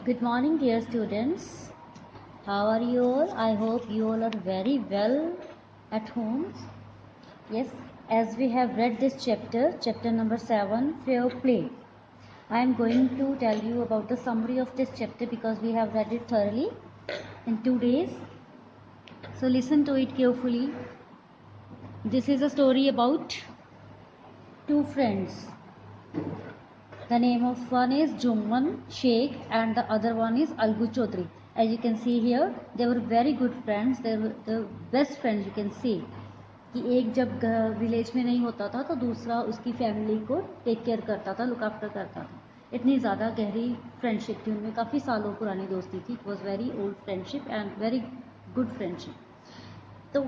Good morning, dear students. How are you all? I hope you all are very well at home. Yes, as we have read this chapter number 7, Fair Play. I am going to tell you about the summary of this chapter because we have read it thoroughly in 2 days. So listen to it carefully. This is a story about two friends. The name of one is Jumman Sheikh and the other one is Algu Chaudhary. As you can see here, they were very good friends. They were the best friends. You can see कि एक जब village में नहीं होता था तो दूसरा उसकी फैमिली को टेक केयर करता था, लुक आफ्टर करता था. इतनी ज़्यादा गहरी फ्रेंडशिप थी उनमें, काफ़ी सालों पुरानी दोस्ती थी. It was very old friendship and very good friendship. तो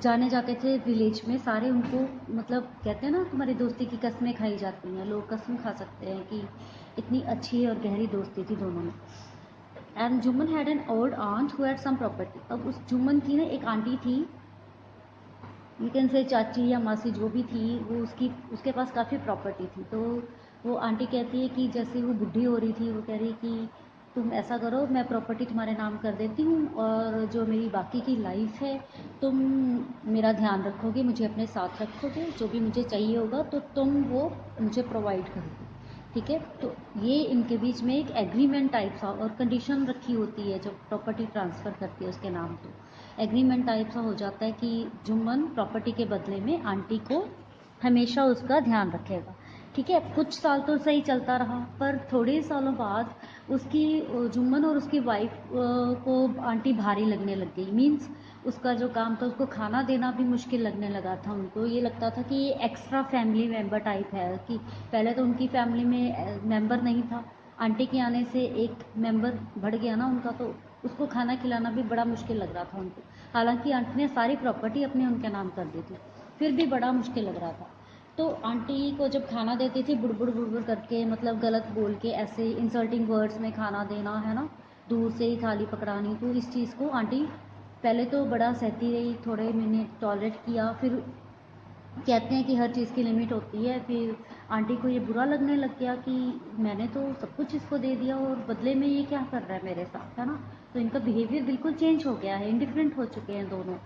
जाने जाते थे विलेज में सारे उनको, मतलब कहते हैं ना तुम्हारी दोस्ती की कस्में खाई जाती हैं, लोग कसम खा सकते हैं कि इतनी अच्छी और गहरी दोस्ती थी दोनों में. And Jumman had an old aunt who had sum property. अब उस जुम्मन की ना एक आंटी थी, यू कैन से चाची या मासी जो भी थी, वो उसके पास काफ़ी प्रॉपर्टी थी. तो वो आंटी कहती है कि जैसे वो बुढ़ी हो रही थी, वो कह रही कि तुम ऐसा करो, मैं प्रॉपर्टी तुम्हारे नाम कर देती हूँ और जो मेरी बाकी की लाइफ है तुम मेरा ध्यान रखोगे, मुझे अपने साथ रखोगे, जो भी मुझे चाहिए होगा तो तुम वो मुझे प्रोवाइड करोगे. ठीक है. तो ये इनके बीच में एक एग्रीमेंट टाइप सा और कंडीशन रखी होती है जब प्रॉपर्टी ट्रांसफ़र करती है उसके नाम. तो एग्रीमेंट टाइप सा हो जाता है कि जुम्मन प्रॉपर्टी के बदले में आंटी को हमेशा उसका ध्यान रखेगा. ठीक है. कुछ साल तो सही चलता रहा, पर थोड़े सालों बाद उसकी जुम्मन और उसकी वाइफ को आंटी भारी लगने लग गई. मीन्स उसका जो काम था उसको खाना देना भी मुश्किल लगने लगा था. उनको ये लगता था कि ये एक्स्ट्रा फैमिली मेम्बर टाइप है, कि पहले तो उनकी फैमिली में मेम्बर नहीं था, आंटी के आने से एक मेंबर बढ़ गया ना उनका, तो उसको खाना खिलाना भी बड़ा मुश्किल लग रहा था उनको. हालांकि आंटी ने सारी प्रॉपर्टी अपने उनके नाम कर दी थी, फिर भी बड़ा मुश्किल लग रहा था. तो आंटी को जब खाना देती थी बुड़बुड़ बुड़बुड़ करके, मतलब गलत बोल के, ऐसे इंसल्टिंग वर्ड्स में खाना देना, है ना, दूर से ही थाली पकड़ानी, तो इस चीज़ को आंटी पहले तो बड़ा सहती रही, थोड़े महीने टॉलरेट किया. फिर कहते हैं कि हर चीज़ की लिमिट होती है. फिर आंटी को ये बुरा लगने लग गया कि मैंने तो सब कुछ इसको दे दिया और बदले में ये क्या कर रहा है मेरे साथ, है ना. तो इनका बिहेवियर बिल्कुल चेंज हो गया है, इंडिफरेंट हो चुके हैं दोनों.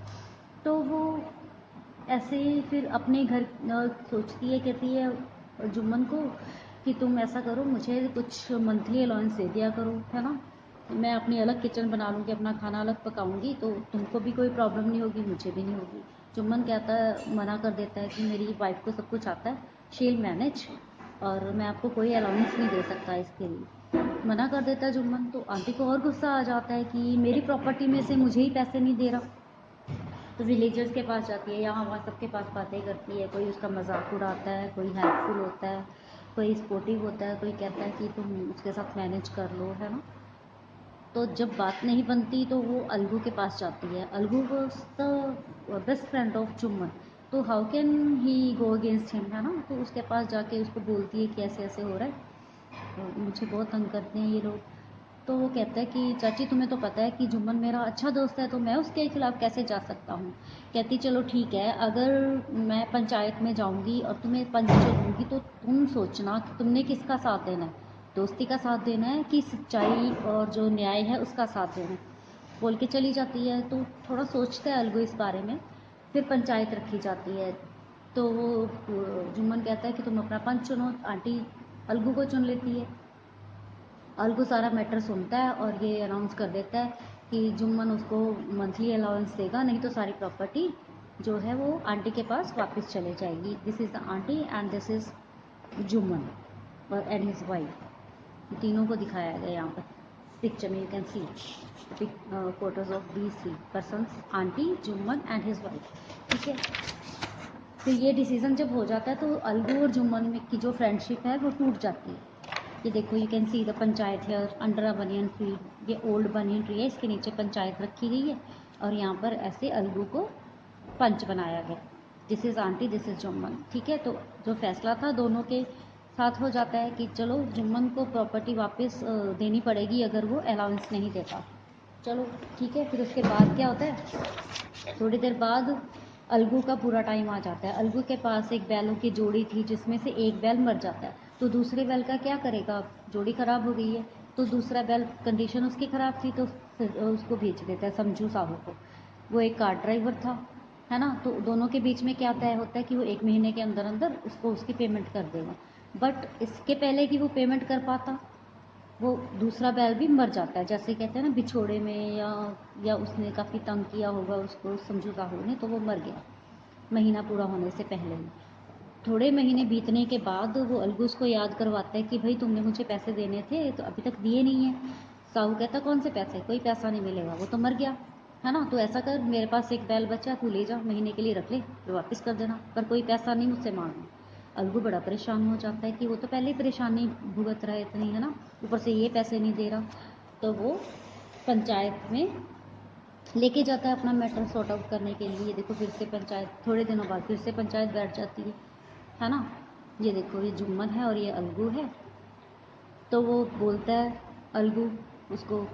तो वो ऐसे ही फिर अपने घर सोचती है, कहती है जुम्मन को कि तुम ऐसा करो, मुझे कुछ मंथली अलाउंस दे दिया करो, है ना, मैं अपनी अलग किचन बना लूँगी, अपना खाना अलग पकाऊंगी, तो तुमको भी कोई प्रॉब्लम नहीं होगी, मुझे भी नहीं होगी. जुम्मन कहता है, मना कर देता है कि मेरी वाइफ को सब कुछ आता है, शी विल मैनेज, और मैं आपको कोई अलाउंस नहीं दे सकता इसके लिए. मना कर देता है जुम्मन. तो आंटी को और गुस्सा आ जाता है कि मेरी प्रॉपर्टी में से मुझे ही पैसे नहीं दे रहा. तो विलेजर्स के पास जाती है, यहाँ वहाँ सबके पास बातें करती है. कोई उसका मजाक उड़ाता है, कोई हेल्पफुल होता है, कोई स्पोर्टिव होता है, कोई कहता है कि तुम उसके साथ मैनेज कर लो, है ना. तो जब बात नहीं बनती तो वो अलगू के पास जाती है. Algu was the best friend of Jumman, तो how can he go against him, है ना. तो उसके पास जाके उसको बोलती है कि ऐसे ऐसे हो रहा है, तो मुझे बहुत तंग करते हैं ये लोग. तो वो कहता है कि चाची तुम्हें तो पता है कि जुम्मन मेरा अच्छा दोस्त है, तो मैं उसके खिलाफ कैसे जा सकता हूँ. कहती चलो ठीक है, अगर मैं पंचायत में जाऊँगी और तुम्हें पंच चुनूँगी तो तुम सोचना कि तुमने किसका साथ देना है, दोस्ती का साथ देना है कि सच्चाई और जो न्याय है उसका साथ देना है. बोल के चली जाती है. तो थोड़ा सोचता है अलगू इस बारे में. फिर पंचायत रखी जाती है. तो वो जुम्मन कहता है कि तुम अपना पंच चुनो. आंटी अलगू को चुन लेती है. अलगू सारा मैटर सुनता है और ये अनाउंस कर देता है कि जुम्मन उसको मंथली अलाउंस देगा, नहीं तो सारी प्रॉपर्टी जो है वो आंटी के पास वापस चले जाएगी. This is the aunty and this is Jumman और एंड हिज वाइफ. तीनों को दिखाया गया यहाँ पर पिक्चर में. You can see photos of these three persons, aunty, Jumman and his wife. ठीक है. फिर ये डिसीज़न जब हो जाता है तो अलगू और जुम्मन में की जो फ्रेंडशिप है वो टूट जाती है. ये देखो, you can see the panchayat here under a banyan tree. ये ओल्ड बनियन ट्री है, इसके नीचे पंचायत रखी गई है और यहाँ पर ऐसे अलगू को पंच बनाया गया. This is aunty, this is Jumman. ठीक है. तो जो फैसला था दोनों के साथ हो जाता है कि चलो जुम्मन को प्रॉपर्टी वापस देनी पड़ेगी अगर वो अलाउंस नहीं देता. चलो ठीक है. फिर उसके बाद क्या होता है, थोड़ी देर बाद अलगू का पूरा टाइम आ जाता है. अलगू के पास एक बैलों की जोड़ी थी जिसमें से एक बैल मर जाता है, तो दूसरे बैल का क्या करेगा, जोड़ी ख़राब हो गई है. तो दूसरा बैल कंडीशन उसकी ख़राब थी, तो उसको भेज देता है समझू साहू को। वो एक कार ड्राइवर था, है ना, तो दोनों के बीच में क्या तय होता है कि वो 1 महीने के अंदर अंदर उसको उसकी पेमेंट कर देगा। बट इसके पहले कि वो पेमेंट कर पाता, वो दूसरा बैल भी मर जाता है। जैसे कहते हैं ना बिछोड़े में, या उसने काफ़ी तंग किया होगा उसको समझू साहू ने, तो वो मर गया महीना पूरा होने से पहले ही। थोड़े महीने बीतने के बाद वो अलगूज को याद करवाता है कि भाई तुमने मुझे पैसे देने थे तो अभी तक दिए नहीं हैं। साहू कहता कौन से पैसे, कोई पैसा नहीं मिलेगा, वो तो मर गया, है ना, तो ऐसा कर मेरे पास एक बैल बचा, तू ले जा, महीने के लिए रख ले, फिर वापस कर देना, पर कोई पैसा नहीं मुझसे मांगना। अलगू बड़ा परेशान हो जाता है कि वो तो पहले ही परेशानी भुगत रहा है इतनी, है ना, ऊपर से ये पैसे नहीं दे रहा। तो वो पंचायत में लेके जाता है अपना मैटर सॉर्ट आउट करने के लिए। ये देखो फिर से पंचायत, थोड़े दिनों बाद फिर से पंचायत बैठ जाती है ना। ये देखो ये जुम्मन है और ये अलगू है। तो वो बोलता है अलगू उसको,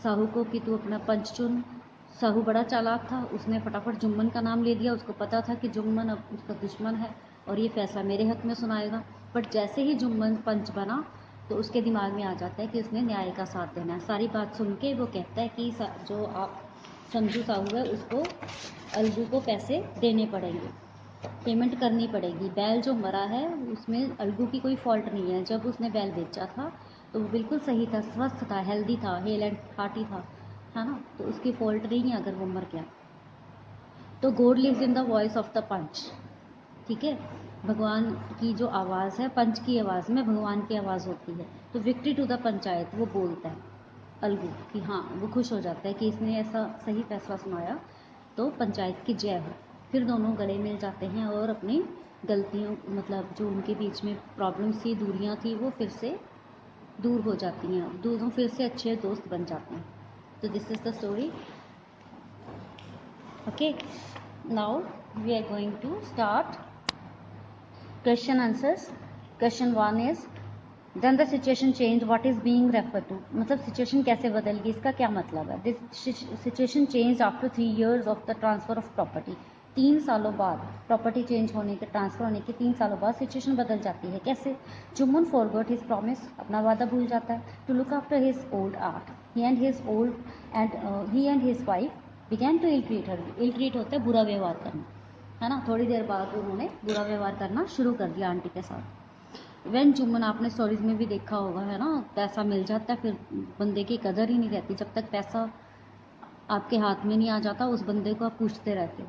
साहू को, कि तू अपना पंच चुन। साहू बड़ा चालाक था, उसने फटाफट जुम्मन का नाम ले दिया। उसको पता था कि जुम्मन अब उसका दुश्मन है और ये फैसला मेरे हक में सुनाएगा। बट जैसे ही जुम्मन पंच बना तो उसके दिमाग में आ जाता है कि उसने न्याय का साथ देना है। सारी बात सुन के वो कहता है कि जो आप समझू साहू है उसको, अलगू को पैसे देने पड़ेंगे, पेमेंट करनी पड़ेगी। बैल जो मरा है उसमें अलगू की कोई फॉल्ट नहीं है। जब उसने बैल बेचा था तो वो बिल्कुल सही था, स्वस्थ था, हेल्दी था, हेल एंड हार्टी था, है ना, तो उसकी फॉल्ट नहीं है अगर वो मर गया। तो god lives in the voice of the panch, ठीक है, भगवान की जो आवाज़ है, पंच की आवाज़ में भगवान की आवाज़ होती है। तो विक्ट्री टू द पंचायत, वो बोलता है अलगू कि हाँ, वो खुश हो जाता है कि इसने ऐसा सही फैसला सुनाया, तो पंचायत की जय हो। फिर दोनों गले मिल जाते हैं और अपनी गलतियों, मतलब जो उनके बीच में प्रॉब्लम्स थी, दूरियां थी, वो फिर से दूर हो जाती हैं, दोनों फिर से अच्छे दोस्त बन जाते हैं। तो this is the story. Okay, now we are going to start question answers. Question 1 is then the situation change, what is being refer to, मतलब सिचुएशन कैसे बदल गई, इसका क्या मतलब है। This situation change after 3 years of the transfer of property. 3 सालों बाद, प्रॉपर्टी चेंज होने के, ट्रांसफर होने के 3 सालों बाद सिचुएशन बदल जाती है। कैसे। जुम्मन फॉरगॉट हिज प्रॉमिस, अपना वादा भूल जाता है, to look after his old aunt. He and his wife began to ill treat her. Ill treat होता है बुरा व्यवहार करना, है ना। थोड़ी देर बाद उन्होंने बुरा व्यवहार करना शुरू कर दिया आंटी के साथ। वेन जुम्मन, आपने स्टोरीज में भी देखा होगा, है ना, पैसा मिल जाता है फिर बंदे की कदर ही नहीं रहती। जब तक पैसा आपके हाथ में नहीं आ जाता उस बंदे को आप पूछते रहते हो।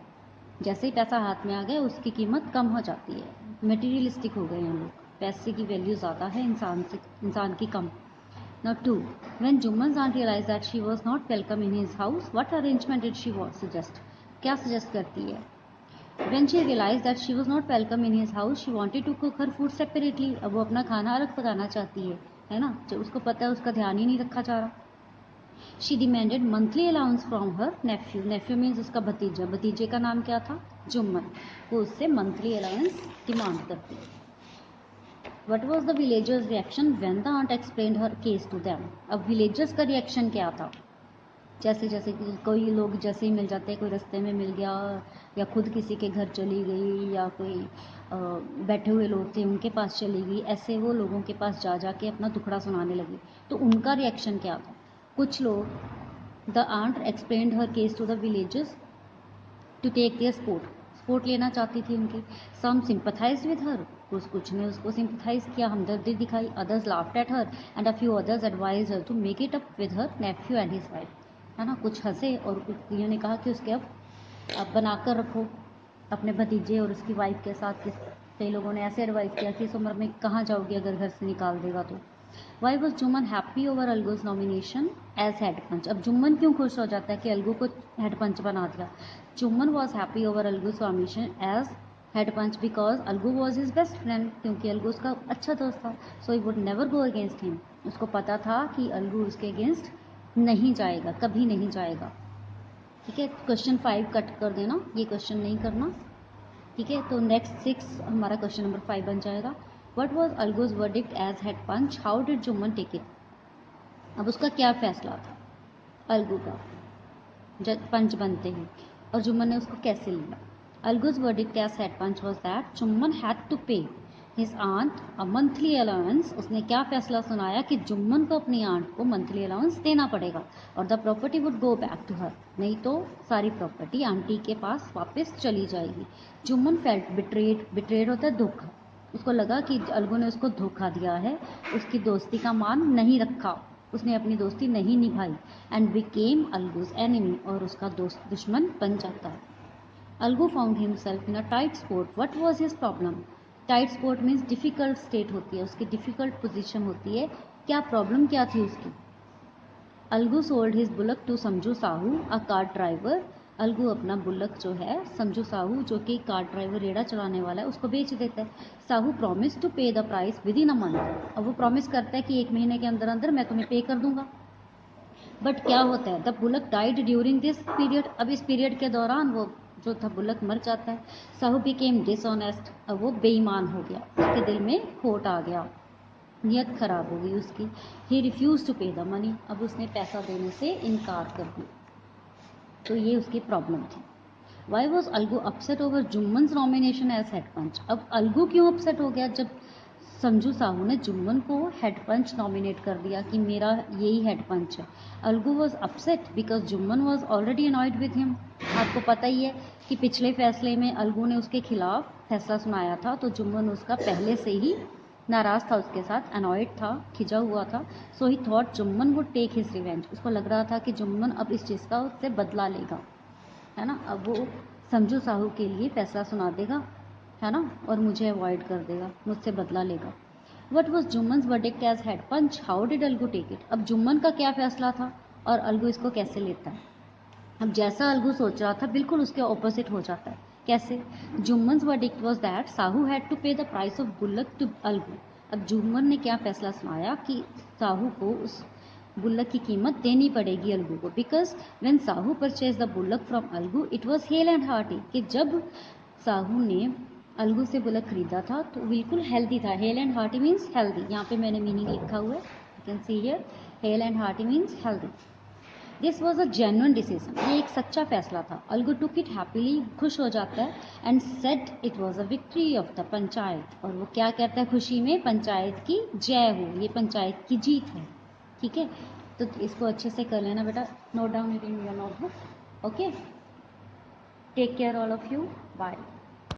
जैसे ही पैसा हाथ में आ गया उसकी कीमत कम हो जाती है। मटेरियलिस्टिक हो गए हैं लोग, पैसे की वैल्यू ज़्यादा है इंसान की कम। Now 2. When Jumman's aunt realized that she was not welcome in his house, what arrangement did she suggest? क्या suggest करती है। When she realized that she was not welcome in his house, she wanted to cook her food separately. अब वो अपना खाना अलग पकाना चाहती है ना, जो उसको पता है उसका ध्यान ही नहीं रखा जा रहा। She demanded monthly allowance from her nephew. Nephew means उसका भतीजा, भतीजे का नाम क्या था, जुम्मन। वो उससे मंथली अलाउंस डिमांड करती है। What was the villagers' reaction when the aunt explained her case to them? अब villagers का रिएक्शन क्या था। जैसे जैसे कोई लोग जैसे ही मिल जाते हैं, कोई रास्ते में मिल गया या खुद किसी के घर चली गई या कोई बैठे हुए लोग थे उनके पास चली गई, ऐसे वो लोगों के पास जा जा के अपना दुखड़ा सुनाने लगी। तो उनका रिएक्शन क्या था। कुछ लोग, the aunt explained her case to the villagers to take their support लेना चाहती थी उनकी। सम सिंपथाइज विद हर, कुछ ने उसको सिंपथाइज किया, हमदर्दी दिखाई। Others laughed at her and a few others advise her to make it up with her nephew and his wife, है ना। कुछ हंसे और कुछ ने कहा कि उसके अब बनाकर रखो अपने भतीजे और उसकी वाइफ के साथ। कई लोगों ने ऐसे एडवाइस किया कि इस उम्र में कहाँ जाओगी अगर घर से निकाल देगा तो। Why was Jumman happy over Algu's nomination as head panch. अब जुम्मन क्यों खुश हो जाता है कि अलगू को हेड पंच बना दिया। Jumman was happy over Algu's nomination as head panch because Algu was his best friend, क्योंकि अलगू उसका अच्छा दोस्त था। So he would never go against him. उसको पता था कि अलगू उसके अगेंस्ट नहीं जाएगा, कभी नहीं जाएगा। ठीक है, क्वेश्चन 5 कट कर देना, ये क्वेश्चन नहीं करना। ठीक है, तो नेक्स्ट 6 हमारा क्वेश्चन नंबर 5 बन जाएगा। What was Algu's verdict as head panch, how did Jumman take it. अब उसका क्या फैसला था अलगू का जब पंच बनते ही, और जुम्मन ने उसको कैसे लिया। Algu's verdict as head panch was that Jumman had to pay his aunt a monthly allowance, उसने क्या फैसला सुनाया कि जुम्मन को अपनी आंट को मंथली अलाउंस देना पड़ेगा और the property would go back to her, नहीं तो सारी प्रॉपर्टी आंटी के पास वापस चली जाएगी। जुम्मन फेल्ट बिट्रेड, बिट्रेड होता है धोखा, उसको लगा कि अलगू ने उसको धोखा दिया है, उसकी दोस्ती का मान नहीं रखा, उसने अपनी दोस्ती नहीं निभाई, एंड बिकेम अलगूज एनिमी, और उसका दोस्त दुश्मन बन जाता है। Algu found himself in a tight sport. What was his problem? Tight sport means difficult state होती है, उसकी डिफ़िकल्ट पोजीशन होती है। क्या प्रॉब्लम क्या थी उसकी? Algu sold his bullock to Samjhu Sahu a car driver. Algu अपना बुलक जो है समझू साहू, जो कि कार ड्राइवर रेड़ा चलाने वाला है, उसको बेच देता है। Sahu promise to pay the price with in a month, अब वो प्रॉमिस करता है कि 1 महीने के अंदर अंदर मैं तुम्हें पे कर दूंगा। बट क्या होता है, the bullock died during this period, अब इस पीरियड के दौरान वो जो था बुलक मर जाता है। साहू बिकेम डिसऑनेस्ट, अब वो बेईमान हो गया, उसके दिल में खोट आ गया, नियत खराब हो गई उसकी। He refuse to pay the money, अब उसने पैसा देने से इनकार कर दिया। तो ये उसकी प्रॉब्लम थी। Why was Algu upset over Jumman's nomination as head panch, अब अलगू क्यों अपसेट हो गया जब संजू साहू ने जुम्मन को हेड पंच नॉमिनेट कर दिया कि मेरा यही हेड पंच है। Algu was upset because Jumman was already annoyed with him. आपको पता ही है कि पिछले फैसले में अलगू ने उसके खिलाफ फैसला सुनाया था, तो जुम्मन उसका पहले से ही नाराज था, उसके साथ अनॉयड था, खिंचा हुआ था। So he thought Jumman would take his revenge, उसको लग रहा था कि जुम्मन अब इस चीज़ का उससे बदला लेगा, है ना। अब वो समझू साहू के लिए फैसला सुना देगा, है ना, और मुझे अवॉइड कर देगा, मुझसे बदला लेगा। What was Jumman's verdict as head panch, how did Algu take it, अब जुम्मन का क्या फैसला था और अलगू इसको कैसे लेता है। अब जैसा अलगू सोच रहा था बिल्कुल उसके ऑपोजिट हो जाता है। कैसे? Jumman's verdict was that Sahu had to pay the price of bullock to Algu, अब जुम्मन ने क्या फैसला सुनाया कि साहू को उस बुलक की कीमत देनी पड़ेगी अलगू को, because when Sahu purchase the bullock from Algu it was hello and hearty, कि जब साहू ने अलगू से बुलक खरीदा था तो बिल्कुल हेल्दी था। Hello and hearty means healthy, यहाँ पे मैंने मीनिंग लिखा हुआ है, you can see here, hello and hearty means healthy. This was a genuine decision, ये एक सच्चा फैसला था। अलगू टुक इट हैप्पीली, खुश हो जाता है, and said it was a victory of the panchayat, और वो क्या कहता है खुशी में, पंचायत की जय हो, ये पंचायत की जीत है। ठीक है, तो इसको अच्छे से कर लेना बेटा, note down it in your notebook. Okay, take care all of you, bye.